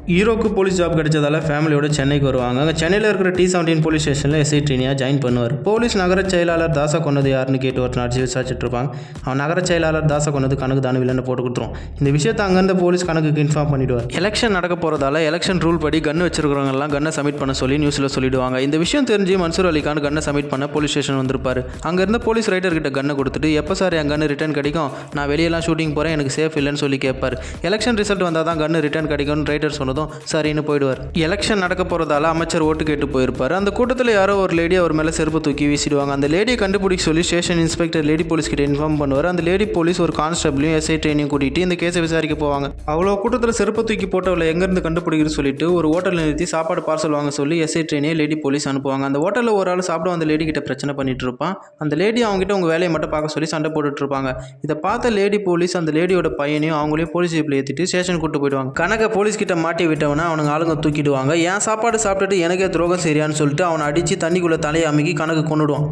ஹீரோக்கு police job கிடைச்சதால ஃபேமிலியோட சென்னைக்கு வருவாங்க. அங்கே சென்னையில் இருக்கிற T17 போலீஸ் ஸ்டேஷனில் எஸ்ஐ ட்ரெயினியாக ஜாயின் பண்ணுவார். போலீஸ் நகர செயலாளர் தாசா கொண்டது யாருன்னு கேட்டு ஒருத்தர் அடிச்சு விசாரிச்சுட்டு இருப்பாங்க. அவன் நகர செயலாளர் தாசா கொண்டது கணக்கு தானே வில்லன்னு போட்டு கொடுத்துரும். இந்த விஷயத்தை அங்கேருந்த போலீஸ் கணக்குக்கு இன்ஃபார்ம் பண்ணிவிடுவார். எலெக்ஷன் நடக்க போகிறதால எலெக்ஷன் ரூல் படி கன்று வச்சிருக்கிறவங்கலாம் கன்னை சப்மிட் பண்ண சொல்லி நியூஸில் சொல்லிடுவாங்க. இந்த விஷயம் தெரிஞ்சு மன்சூர் அலிகான் கன்னை சப்மிட் பண்ண போலீஸ் ஸ்டேஷன் வந்திருப்பார். அங்கே இருந்த போலீஸ் ரைடர் கிட்ட கன்னை கொடுத்துட்டு எப்போ சார் என் கன்று ரிட்டர்ன் கிடைக்கும், நான் வெளியெல்லாம் ஷூட்டிங் போகிறேன், எனக்கு சேஃப் இல்லைன்னு சொல்லி கேட்பார். எலெக்ஷன் ரிசல்ட் வந்தால் தான் கன்று ரிட்டர்ன் கிடைக்கும்னு ரைடர் சொன்னதும் சரின்னு போயிடுவார். எலெக்ஷன் நடக்க போகிறதால அமைச்சர் ஓட்டு கேட்டு போயிருப்பார். அந்த கூட்டத்தில் யாரோ ஒரு லேடி அவர் மேலே செருப்பு தூக்கி வீசிடுவாங்க. அந்த லேடியை கண்டுபிடிக்க சொல்லி ஸ்டேஷன் இன்ஸ்பெக்டர் லேடி போலீஸ் கிட்ட இன்ஃபார்ம் பண்ணுவார். அந்த லேடி போலீஸ் ஒரு கான்ஸ்டபிளையும் எஸ்ஐ ட்ரெயினையும் கூட்டிகிட்டு இந்த கேஸை விசாரிக்க போவாங்க. அவ்வளோ கூட்டத்தில் செருப்பு தூக்கி போட்டவளை எங்கேருந்து கண்டுபிடிக்கிறது சொல்லிட்டு ஒரு ஹோட்டலில் நிறுத்தி சாப்பாடு பார்சல் வாங்க சொல்லி எஸ்ஐ ட்ரெயினே லேடி போலீஸ் அனுப்புவாங்க. அந்த ஹோட்டலில் ஒரு ஆள் சாப்பிட அந்த லேடி கிட்ட பிரச்சனை பண்ணிட்டு இருப்பான். அந்த லேடி அவங்ககிட்ட உங்கள் வேலையை மட்டும் பார்க்க சொல்லி சண்டை போட்டுட்டு இருப்பாங்க. இதை பார்த்த லேடி போலீஸ் அந்த லேடியோட பையனையும் அவங்களையும் போலீஸ் ஜீப்பில் ஏற்றிட்டு ஸ்டேஷன் கூட்டு போயிடுவாங்க. கணக்கை போலீஸ் கிட்ட மாட்டி விட்டவனை அவனுங்க ஆளுங்க தூக்கிடுவாங்க. என் சாப்பாடு சாப்பிட்டுட்டு எனக்கே துரோகம் சரியான்னு சொல்லிட்டு அவனை அடித்து தண்ணிக்குள்ளே தலையை அமுக்கி கணக்கு கொண்டுடுவான்.